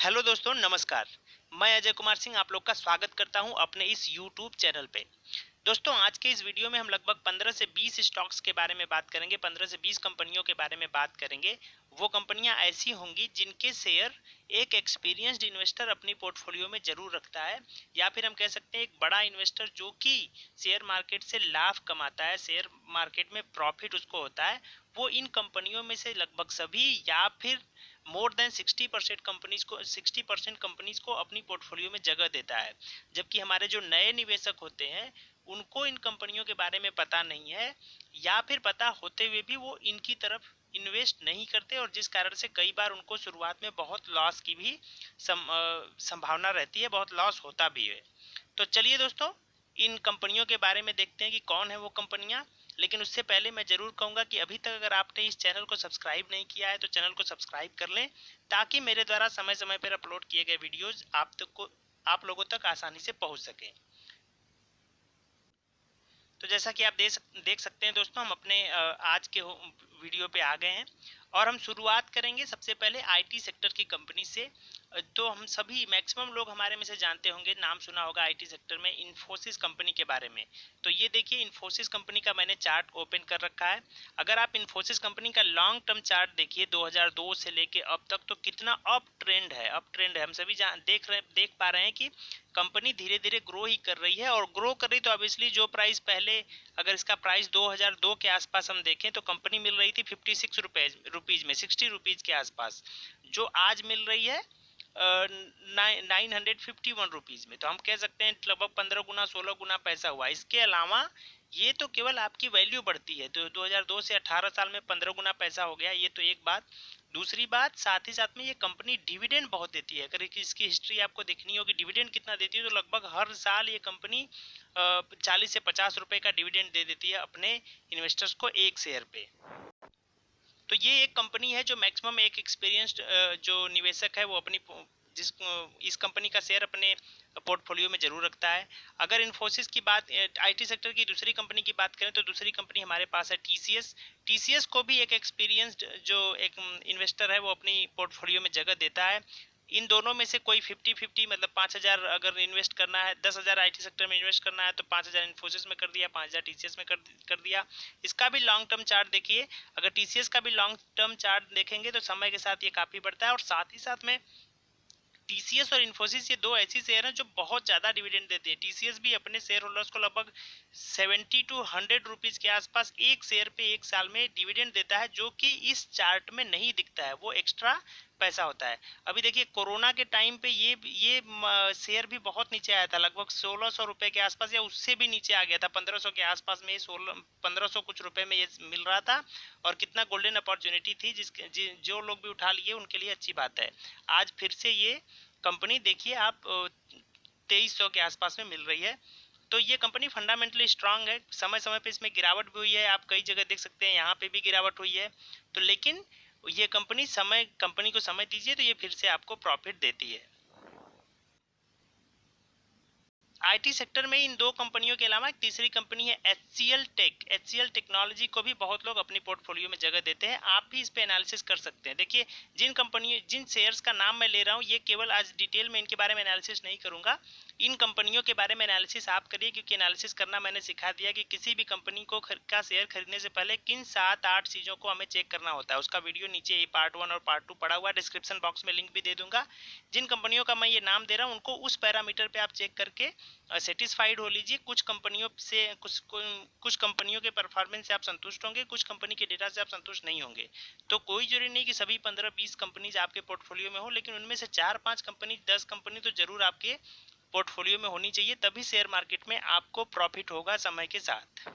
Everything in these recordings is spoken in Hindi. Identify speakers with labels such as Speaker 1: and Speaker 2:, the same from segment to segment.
Speaker 1: हेलो दोस्तों, नमस्कार। मैं अजय कुमार सिंह आप लोग का स्वागत करता हूं अपने इस यूट्यूब चैनल पे। दोस्तों, आज के इस वीडियो में हम लगभग 15 से 20 स्टॉक्स के बारे में बात करेंगे, 15 से 20 कंपनियों के बारे में बात करेंगे। वो कंपनियां ऐसी होंगी जिनके शेयर एक एक्सपीरियंस्ड इन्वेस्टर अपनी पोर्टफोलियो में जरूर रखता है, या फिर हम कह सकते हैं एक बड़ा इन्वेस्टर जो कि शेयर मार्केट से लाभ कमाता है, शेयर मार्केट में प्रॉफिट उसको होता है। वो इन कंपनियों में से लगभग सभी या फिर मोर देन 60% कंपनीज को अपनी पोर्टफोलियो में जगह देता है। जबकि हमारे जो नए निवेशक होते हैं उनको इन कंपनियों के बारे में पता नहीं है, या फिर पता होते हुए भी वो इनकी तरफ इन्वेस्ट नहीं करते, और जिस कारण से कई बार उनको शुरुआत में बहुत लॉस की भी संभावना रहती है, बहुत लॉस होता भी है। तो चलिए दोस्तों, इन कंपनियों के बारे में देखते हैं कि कौन है वो कंपनियां। लेकिन उससे पहले मैं जरूर कहूंगा कि अभी तक अगर आपने इस चैनल को सब्सक्राइब नहीं किया है तो चैनल को सब्सक्राइब कर लें, ताकि मेरे द्वारा समय समय पर अपलोड किए गए वीडियोज आप लोगों तक आसानी से पहुंच सके। तो जैसा कि आप देख सकते हैं दोस्तों, हम अपने आज के वीडियो पे आ गए हैं, और हम शुरुआत करेंगे सबसे पहले आईटी सेक्टर की कंपनी से। तो हम सभी मैक्सिमम लोग हमारे में से जानते होंगे, नाम सुना होगा आईटी सेक्टर में इन्फोसिस कंपनी के बारे में। तो ये देखिए, इन्फोसिस कंपनी का मैंने चार्ट ओपन कर रखा है। अगर आप इन्फोसिस कंपनी का लॉन्ग टर्म चार्ट देखिए 2002 से लेके अब तक, तो कितना अप ट्रेंड है, अप ट्रेंड है। हम सभी देख पा रहे हैं कि कंपनी धीरे धीरे ग्रो ही कर रही है, और ग्रो कर रही तो ऑब्वियसली जो प्राइस पहले, अगर इसका प्राइस 2002 के आसपास हम देखें तो कंपनी मिल रही थी 56 रुपीज में, 60 रुपीज के आसपास, जो आज मिल रही है 951 रुपीज में। तो हम कह सकते हैं लगभग 15 गुना 16 गुना पैसा हुआ। इसके अलावा ये तो केवल आपकी वैल्यू बढ़ती है, तो 2002 से 18 साल में 15 गुना पैसा हो गया, ये तो एक बात। दूसरी बात, साथ ही साथ में ये कंपनी डिविडेंड बहुत देती है। अगर इसकी हिस्ट्री आपको देखनी होगी डिविडेंड कितना देती है, तो लगभग हर साल ये कंपनी 40 से 50 रुपए का डिविडेंड दे देती है अपने इन्वेस्टर्स को एक शेयर पे। तो ये एक कंपनी है जो मैक्सिमम एक एक्सपीरियंस्ड जो निवेशक है वो अपनी जिस इस कंपनी का शेयर अपने पोर्टफोलियो में जरूर रखता है। अगर इन्फोसिस की बात, आईटी सेक्टर की दूसरी कंपनी की बात करें, तो दूसरी कंपनी हमारे पास है टीसीएस। टीसीएस को भी एक एक्सपीरियंस्ड जो एक इन्वेस्टर है वो अपनी पोर्टफोलियो में जगह देता है। इन दोनों में से कोई 50-50, मतलब 5,000 अगर इन्वेस्ट करना है, 10,000 आईटी सेक्टर में इन्वेस्ट करना है तो 5,000 इन्फोसिस में कर दिया, 5,000 टीसीएस में कर दिया। इसका भी लॉन्ग टर्म चार्ट देखिए। अगर टीसीएस का भी लॉन्ग टर्म चार्ट देखेंगे तो समय के साथ ये काफ़ी बढ़ता है, और साथ ही साथ में टीसीएस और इन्फोसिस ये दो ऐसी शेयर हैं जो बहुत ज़्यादा डिविडेंड देते हैं। टीसीएस भी अपने शेयर होल्डर्स को लगभग 70 टू 100 रुपीज़ के आसपास एक शेयर पे एक साल में डिविडेंड देता है, जो कि इस चार्ट में नहीं दिखता है, वो एक्स्ट्रा पैसा होता है। अभी देखिए, कोरोना के टाइम पे ये शेयर भी बहुत नीचे आया था, लगभग 1600 रुपए के आसपास, या उससे भी नीचे आ गया था, 1500 के आसपास में, 1500 कुछ रुपए में ये मिल रहा था। और कितना गोल्डन अपॉर्चुनिटी थी, जो लोग भी उठा लिए उनके लिए अच्छी बात है। आज फिर से ये कंपनी देखिए आप 2300 के आसपास में मिल रही है। तो ये कंपनी फंडामेंटली स्ट्रांग है। समय समय पे इसमें गिरावट भी हुई है, आप कई जगह देख सकते हैं, यहाँ पे भी गिरावट हुई है। तो लेकिन ये कंपनी को समय दीजिए तो ये फिर से आपको प्रॉफिट देती है। आईटी सेक्टर में इन दो कंपनियों के अलावा एक तीसरी कंपनी है एचसीएल टेक। एचसीएल टेक्नोलॉजी को भी बहुत लोग अपनी पोर्टफोलियो में जगह देते हैं। आप भी इस पे एनालिसिस कर सकते हैं। देखिए, जिन शेयर्स का नाम मैं ले रहा हूँ, ये केवल आज डिटेल में इनके बारे में एनालिसिस नहीं करूंगा। इन कंपनियों के बारे में एनालिसिस आप करिए, क्योंकि एनालिसिस करना मैंने सिखा दिया कि किसी भी कंपनी का शेयर खरीदने से पहले किन 7-8 चीज़ों को हमें चेक करना होता है। उसका वीडियो नीचे पार्ट 1 और पार्ट 2 पड़ा हुआ है, डिस्क्रिप्शन बॉक्स में लिंक भी दे दूंगा। जिन कंपनियों का मैं ये नाम दे रहा हूँ उनको उस पैरामीटर पे आप चेक करके सेटिस्फाइड हो लीजिए। कुछ कंपनियों के परफॉर्मेंस से आप संतुष्ट होंगे, कुछ कंपनी के डेटा से आप संतुष्ट नहीं होंगे। तो कोई जरूरी नहीं कि सभी 15-20 कंपनीज आपके पोर्टफोलियो में हो, लेकिन उनमें से 4-5 कंपनी, 10 कंपनी तो जरूर आपके पोर्टफोलियो में होनी चाहिए, तभी शेयर मार्केट में आपको प्रॉफिट होगा समय के साथ।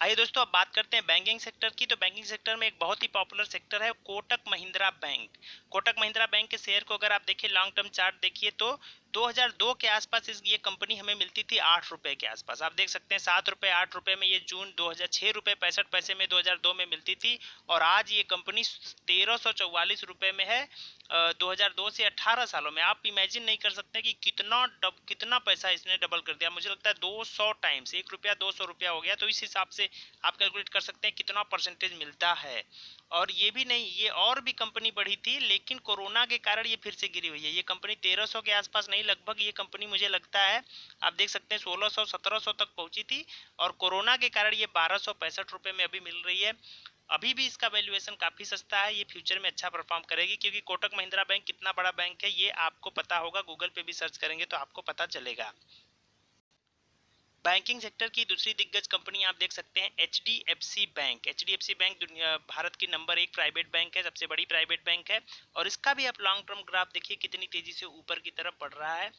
Speaker 1: आइए दोस्तों, अब बात करते हैं बैंकिंग सेक्टर की। तो बैंकिंग सेक्टर में एक बहुत ही पॉपुलर सेक्टर है कोटक महिंद्रा बैंक। कोटक महिंद्रा बैंक के शेयर को अगर आप देखिए, लॉन्ग टर्म चार्ट देखिए, तो 2002 के आसपास ये कंपनी हमें मिलती थी 8 रुपए के आसपास। आप देख सकते हैं 7 रुपए 8 रुपए में ये जून 2006 रुपए 65 पैसे में 2002 में मिलती थी, और आज ये कंपनी 1344 रुपए में है 2002 से 18 सालों में। आप इमेजिन नहीं कर सकते कि कितना पैसा इसने डबल कर दिया। मुझे लगता है 200 टाइम्स, 1 रुपया 200 रुपया हो गया। तो इस हिसाब से आप कैलकुलेट कर सकते हैं कितना परसेंटेज मिलता है। और ये भी नहीं, ये और भी कंपनी बढ़ी थी, लेकिन कोरोना के कारण ये फिर से गिरी हुई है। ये कंपनी 1300 के आसपास नहीं, लगभग ये कंपनी मुझे लगता है आप देख सकते हैं 1600 1700 तक पहुंची थी, और कोरोना के कारण ये 1265 रुपए में अभी मिल रही है। अभी भी इसका वैल्यूएशन काफी सस्ता है। ये फ्यूचर में अच्छा परफॉर्म करेगी, क्योंकि कोटक महिंद्रा बैंक कितना बड़ा बैंक है ये आपको पता होगा, गूगल पे भी सर्च करेंगे तो आपको पता चलेगा। बैंकिंग सेक्टर की दूसरी दिग्गज कंपनी आप देख सकते हैं HDFC bank. HDFC bank Bharat की नंबर 1 प्राइवेट बैंक है, सबसे बड़ी प्राइवेट बैंक है, और इसका भी आप लॉन्ग टर्म ग्राफ देखिए कितनी तेजी से ऊपर की तरफ बढ़ रहा है,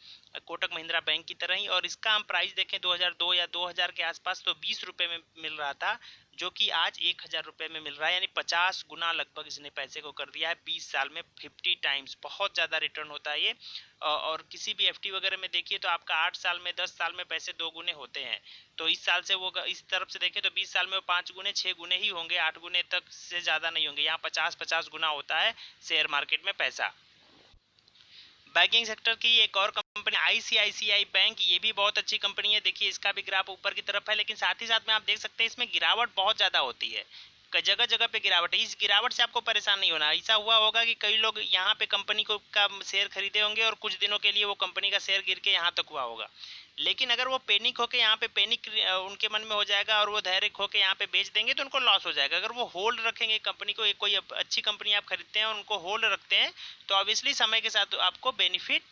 Speaker 1: कोटक महिंद्रा बैंक की तरह ही। और इसका हम प्राइस देखें 2002 या 2000 के आसपास तो 20 रुपए में मिल रहा था, जो कि आज 1000 रुपए में मिल रहा है, यानी 50 गुना लगभग इसने पैसे को कर दिया है 20 साल में। 50 टाइम्स, बहुत ज़्यादा रिटर्न होता है ये। और किसी भी FD वगैरह में देखिए तो आपका 8 साल में 10 साल में पैसे 2 गुने होते हैं। तो इस साल से वो इस तरफ से देखें तो 20 साल में वो 5 गुने 6 गुने ही होंगे, 8 गुने तक से ज़्यादा नहीं होंगे। यहाँ 50-50 गुना होता है शेयर मार्केट में पैसा। बैंकिंग सेक्टर की एक और कंपनी ICICI बैंक, ये भी बहुत अच्छी कंपनी है। देखिए इसका भी ग्राफ ऊपर की तरफ है, लेकिन साथ ही साथ में आप देख सकते हैं इसमें गिरावट बहुत ज़्यादा होती है, जगह जगह पे गिरावट है। इस गिरावट से आपको परेशान नहीं होना। ऐसा हुआ होगा कि कई लोग यहाँ पे कंपनी को का शेयर खरीदे होंगे और कुछ दिनों के लिए वो कंपनी का शेयर गिर के यहाँ तक हुआ होगा, लेकिन अगर वो पैनिक होके यहाँ पे पैनिक उनके मन में हो जाएगा और वो धैर्य खो के यहाँ पे बेच देंगे तो उनको लॉस हो जाएगा। अगर वो होल्ड रखेंगे कंपनी को, कोई अच्छी कंपनी आप खरीदते हैं और उनको होल्ड रखते हैं तो ऑब्वियसली समय के साथ आपको बेनिफिट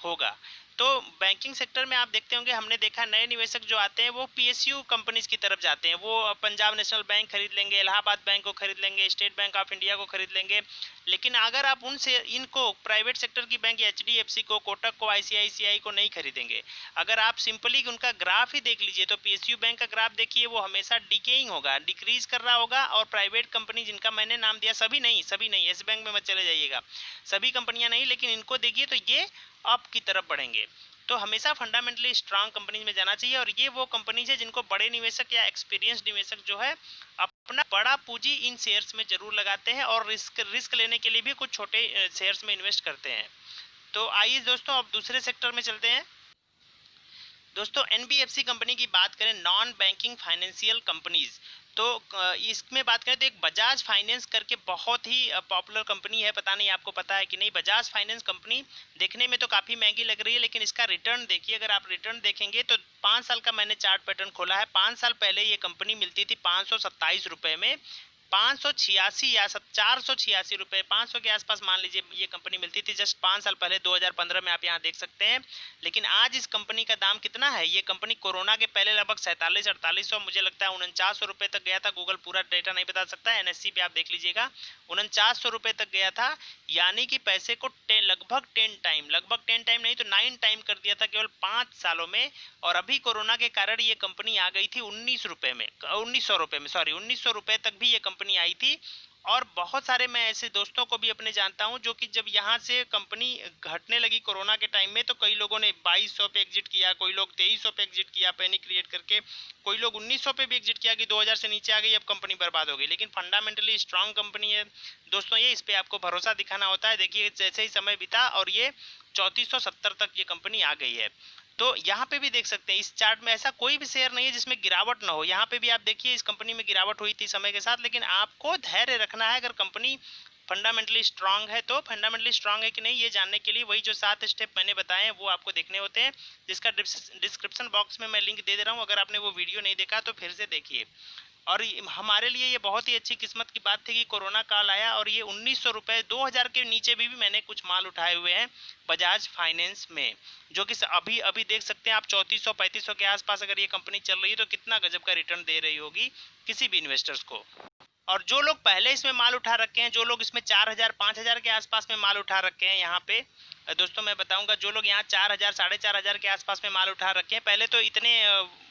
Speaker 1: होगा। तो बैंकिंग सेक्टर में आप देखते होंगे, हमने देखा नए निवेशक जो आते हैं वो PSU कंपनीज की तरफ जाते हैं। वो पंजाब नेशनल बैंक खरीद लेंगे, इलाहाबाद बैंक को खरीद लेंगे, स्टेट बैंक ऑफ इंडिया को खरीद लेंगे। लेकिन अगर आप उनसे इनको प्राइवेट सेक्टर की बैंक HDFC को, कोटक को, ICICI को नहीं खरीदेंगे। अगर आप सिंपली उनका ग्राफ ही देख लीजिए तो PSU बैंक का ग्राफ देखिए, वो हमेशा डिकेइंग होगा, डिक्रीज कर रहा होगा। और प्राइवेट कंपनी जिनका मैंने नाम दिया, सभी नहीं, येस बैंक में मत चले जाइएगा, सभी कंपनियां नहीं, लेकिन इनको देखिए तो ये अप की तरफ बढ़ेंगे। तो हमेशा फंडामेंटली स्ट्रांग कंपनीज में जाना चाहिए, और ये वो कंपनीज है जिनको बड़े निवेशक या एक्सपीरियंस निवेशक जो है अपना बड़ा पूंजी इन शेयर्स में जरूर लगाते हैं, और रिस्क लेने के लिए भी कुछ छोटे शेयर्स में इन्वेस्ट करते हैं। तो आइए दोस्तों अब दूसरे सेक्टर में चलते हैं। दोस्तों NBFC कंपनी की बात करें, नॉन बैंकिंग फाइनेंशियल कंपनीज, तो इसमें बात करें तो एक बजाज फाइनेंस करके बहुत ही पॉपुलर कंपनी है। पता नहीं आपको पता है कि नहीं। बजाज फाइनेंस कंपनी देखने में तो काफ़ी महंगी लग रही है, लेकिन इसका रिटर्न देखिए। अगर आप रिटर्न देखेंगे तो 5 साल का मैंने चार्ट पैटर्न खोला है। 5 साल पहले ये कंपनी मिलती थी 527 रुपये में, 586 या 486 रुपये, 500 के आसपास मान लीजिए ये कंपनी मिलती थी जस्ट 5 साल पहले 2015 में, आप यहाँ देख सकते हैं। लेकिन आज इस कंपनी का दाम कितना है, ये कंपनी कोरोना के पहले लगभग 4700-4800, मुझे लगता है 4900 रुपये तक गया था। गूगल पूरा डेटा नहीं बता सकता है, NSE पे आप देख लीजिएगा 4900 रुपये तक गया था। यानी कि पैसे को लगभग 10 टाइम नहीं तो 9 टाइम कर दिया था केवल 5 सालों में। और अभी कोरोना के कारण ये कंपनी आ गई थी 1900 रुपये में, 1900 रुपये तक भी ये कंपनी आई थी। और बहुत सारे मैं ऐसे दोस्तों को भी अपने जानता हूं जो कि जब यहाँ से कंपनी घटने लगी कोरोना के टाइम में, तो कई लोगों ने 2200 पे एग्जिट किया, कोई लोग 2300 पे एग्जिट किया पैनिक क्रिएट करके, कोई लोग 1900 पे भी एग्जिट किया कि 2000 से नीचे आ गई, अब कंपनी बर्बाद हो गई। लेकिन फंडामेंटली स्ट्रांग कंपनी है दोस्तों ये, इस पर आपको भरोसा दिखाना होता है। देखिए जैसे ही समय बीता और ये 3470 तक ये कंपनी आ गई है। तो यहाँ पे भी देख सकते हैं इस चार्ट में ऐसा कोई भी शेयर नहीं है जिसमें गिरावट ना हो। यहाँ पे भी आप देखिए इस कंपनी में गिरावट हुई थी समय के साथ, लेकिन आपको धैर्य रखना है। अगर कंपनी फंडामेंटली स्ट्रांग है तो फंडामेंटली स्ट्रांग है कि नहीं ये जानने के लिए वही जो 7 स्टेप मैंने बताए हैं वो आपको देखने होते हैं, जिसका डिस्क्रिप्शन बॉक्स में मैं लिंक दे रहा हूँ। अगर आपने वो वीडियो नहीं देखा तो फिर से देखिए। और हमारे लिए ये बहुत ही अच्छी किस्मत की बात थी कि कोरोना काल आया और ये 1900 रुपये, 2000 के नीचे भी मैंने कुछ माल उठाए हुए हैं बजाज फाइनेंस में, जो कि अभी अभी देख सकते हैं आप 3400-3500 के आसपास अगर ये कंपनी चल रही है तो कितना गजब का रिटर्न दे रही होगी किसी भी इन्वेस्टर्स को। और जो लोग पहले इसमें माल उठा रखे हैं, जो लोग इसमें 4000-5000 के आसपास में माल उठा रखे हैं, यहाँ पे दोस्तों मैं बताऊंगा, जो लोग यहाँ 4000 4500 के आसपास में माल उठा रखे हैं, पहले तो इतने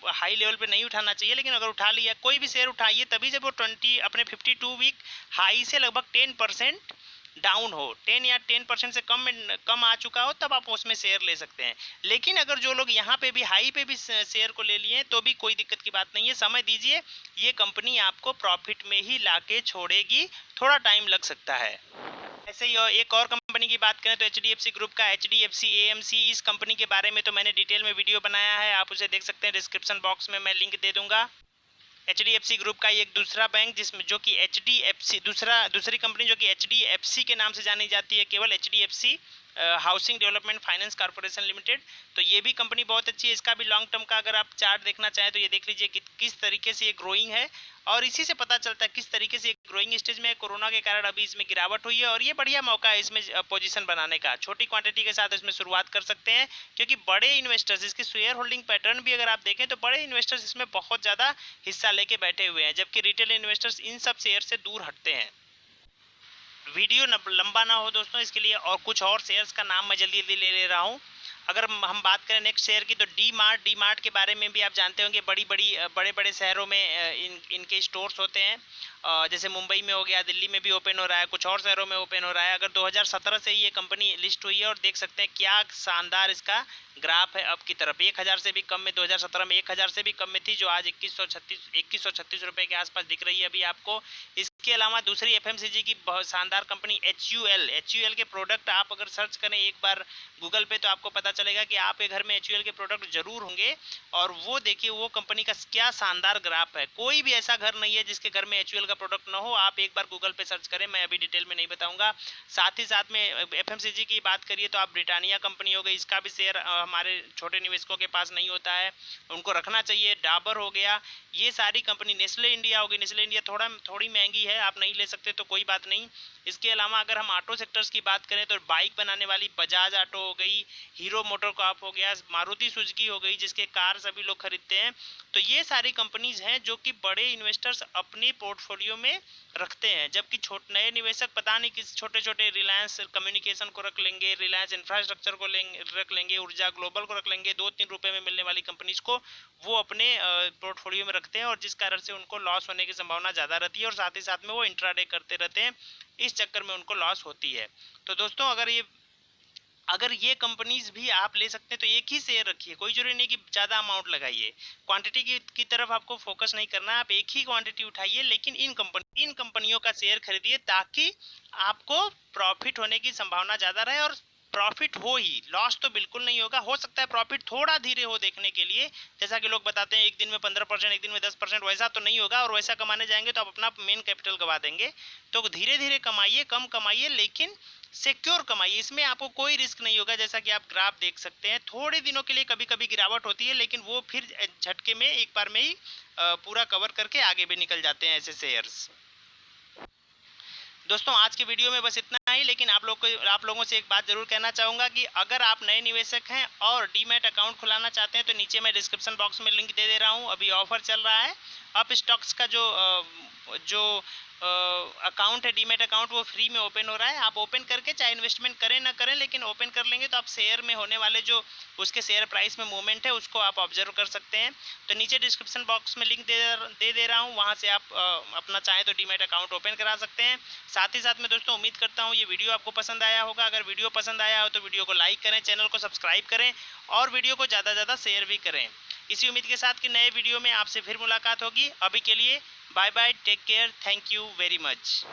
Speaker 1: हाई लेवल पे नहीं उठाना चाहिए, लेकिन अगर उठा लिया कोई भी शेयर उठाइए तभी जब वो 20 अपने 52 वीक हाई से लगभग 10% डाउन हो, 10 या 10% से कम आ चुका हो, तब आप उसमें शेयर ले सकते हैं। लेकिन अगर जो लोग यहाँ पे भी हाई पे भी शेयर को ले लिए तो भी कोई दिक्कत की बात नहीं है, समय दीजिए, ये कंपनी आपको प्रॉफिट में ही लाके छोड़ेगी, थोड़ा टाइम लग सकता है। ऐसे ही एक और कंपनी की बात करें तो HDFC ग्रुप का HDFC AMC, इस कंपनी के बारे में तो मैंने डिटेल में वीडियो बनाया है, आप उसे देख सकते हैं, डिस्क्रिप्शन बॉक्स में मैं लिंक दे दूंगा। HDFC ग्रुप का एक दूसरा बैंक जिसमें जो कि HDFC दूसरी कंपनी जो कि HDFC के नाम से जानी जाती है केवल, HDFC housing development finance corporation limited, तो ये भी कंपनी बहुत अच्छी है। इसका भी लॉन्ग टर्म का अगर आप चार्ट देखना चाहें तो ये देख लीजिए कि किस तरीके से ये ग्रोइंग है, और इसी से पता चलता है किस तरीके से ग्रोइंग स्टेज में है। कोरोना के कारण अभी इसमें गिरावट हुई है और ये बढ़िया मौका है इसमें पोजीशन बनाने का। छोटी क्वांटिटी के साथ इसमें शुरुआत कर सकते हैं, क्योंकि बड़े इन्वेस्टर्स, इसके शेयर होल्डिंग पैटर्न भी अगर आप देखें तो बड़े इन्वेस्टर्स इसमें बहुत ज़्यादा हिस्सा लेके बैठे हुए हैं, जबकि रिटेल इन्वेस्टर्स इन सब शेयर से दूर हटते हैं। वीडियो लंबा ना हो दोस्तों, इसके लिए और कुछ और शेयर्स का नाम मैं जल्दी जल्दी ले रहा हूँ। अगर हम बात करें नेक्स्ट शेयर की तो डी मार्ट के बारे में भी आप जानते होंगे, बड़े बड़े शहरों में इनके स्टोर्स होते हैं, जैसे मुंबई में हो गया, दिल्ली में भी ओपन हो रहा है, कुछ और शहरों में ओपन हो रहा है। अगर 2017 से ये कंपनी लिस्ट हुई है और देख सकते हैं क्या शानदार इसका ग्राफ है अब की तरफ। 1000 से भी कम में 2017 में 1000 से भी कम में थी, जो आज 2136 रुपए के आसपास दिख रही है अभी आपको। इसके अलावा दूसरी FMCG की बहुत शानदार कंपनी HUL के प्रोडक्ट आप अगर सर्च करें एक बार गूगल पे तो आपको पता चलेगा कि आपके घर में HUL के प्रोडक्ट जरूर होंगे। और वो देखिए वो कंपनी का क्या शानदार ग्राफ है, कोई भी ऐसा घर नहीं है जिसके घर में HUL का प्रोडक्ट ना हो। आप एक बार गूगल पे सर्च करें, मैं अभी डिटेल में नहीं बताऊंगा। साथ ही साथ में FMCG की बात करिए तो आप ब्रिटानिया कंपनी हो गई, इसका भी शेयर हमारे छोटे निवेशकों के पास नहीं होता है, उनको रखना चाहिए। डाबर हो गया, ये सारी कंपनी, नेस्ले इंडिया हो गई, नेस्ले इंडिया थोड़ी महंगी है, आप नहीं ले सकते तो कोई बात नहीं। इसके अलावा अगर हम ऑटो सेक्टर्स की बात करें तो बाइक बनाने वाली बजाज ऑटो हो गई, हीरो मोटर कॉर्प हो गया, मारुति सुजुकी हो गई जिसके कार सभी लोग खरीदते हैं। तो ये सारी कंपनीज हैं जो कि बड़े इन्वेस्टर्स अपने पोर्टफोलियो में रखते हैं, जबकि नए निवेशक पता नहीं किस छोटे छोटे रिलायंस कम्युनिकेशन को रख लेंगे, रिलायंस इंफ्रास्ट्रक्चर को रख लेंगे, ऊर्जा ग्लोबल को रख लेंगे, 2-3 रुपए में मिलने वाली कंपनीज को वो अपने पोर्टफोलियो में रखते हैं, और जिस कारण से उनको लॉस होने की संभावना ज़्यादा रहती है, और साथ ही साथ में वो इंट्राडे करते रहते हैं, इस चक्कर में उनको लॉस होती है। तो दोस्तों अगर ये कंपनीज भी आप ले सकते हैं तो एक ही शेयर रखिए, कोई जरूरी नहीं कि ज़्यादा अमाउंट लगाइए। क्वांटिटी की तरफ आपको फोकस नहीं करना, आप एक ही क्वांटिटी उठाइए, लेकिन इन कंपनियों का शेयर खरीदिए ताकि आपको प्रॉफिट होने की संभावना ज़्यादा रहे, और प्रॉफिट हो ही, लॉस तो बिल्कुल नहीं होगा। हो सकता है प्रॉफिट थोड़ा धीरे हो देखने के लिए, जैसा कि लोग बताते हैं एक दिन में 15%, एक दिन में 10%, वैसा तो नहीं होगा, और वैसा कमाने जाएंगे तो आप अपना मेन कैपिटल गवा देंगे। तो धीरे धीरे कमाइए, कम कमाइए, लेकिन सिक्योर कमाइए, इसमें आपको कोई रिस्क नहीं होगा। जैसा कि आप ग्राफ देख सकते हैं, थोड़े दिनों के लिए कभी कभी गिरावट होती है, लेकिन वो फिर झटके में एक बार में ही पूरा कवर करके आगे भी निकल जाते हैं ऐसे शेयर्स। दोस्तों आज की वीडियो में बस इतना ही, लेकिन आप लोगों से एक बात जरूर कहना चाहूँगा कि अगर आप नए निवेशक हैं और डीमैट अकाउंट खुलाना चाहते हैं तो नीचे मैं डिस्क्रिप्शन बॉक्स में लिंक दे रहा हूँ, अभी ऑफर चल रहा है। अप स्टॉक्स का जो अकाउंट है, डीमैट अकाउंट, वो फ्री में ओपन हो रहा है। आप ओपन करके चाहे इन्वेस्टमेंट करें ना करें, लेकिन ओपन कर लेंगे तो आप शेयर में होने वाले जो उसके शेयर प्राइस में मूवमेंट है उसको आप ऑब्जर्व कर सकते हैं। तो नीचे डिस्क्रिप्शन बॉक्स में लिंक दे रहा हूँ, वहाँ से आप अपना चाहें तो डीमैट अकाउंट ओपन करा सकते हैं। साथ ही साथ में दोस्तों उम्मीद करता हूँ ये वीडियो आपको पसंद आया होगा। अगर वीडियो पसंद आया हो तो वीडियो को लाइक करें, चैनल को सब्सक्राइब करें, और वीडियो को ज़्यादा से ज़्यादा शेयर भी करें। इसी उम्मीद के साथ कि नए वीडियो में आपसे फिर मुलाकात होगी। अभी के लिए bye bye, take care, thank you very much.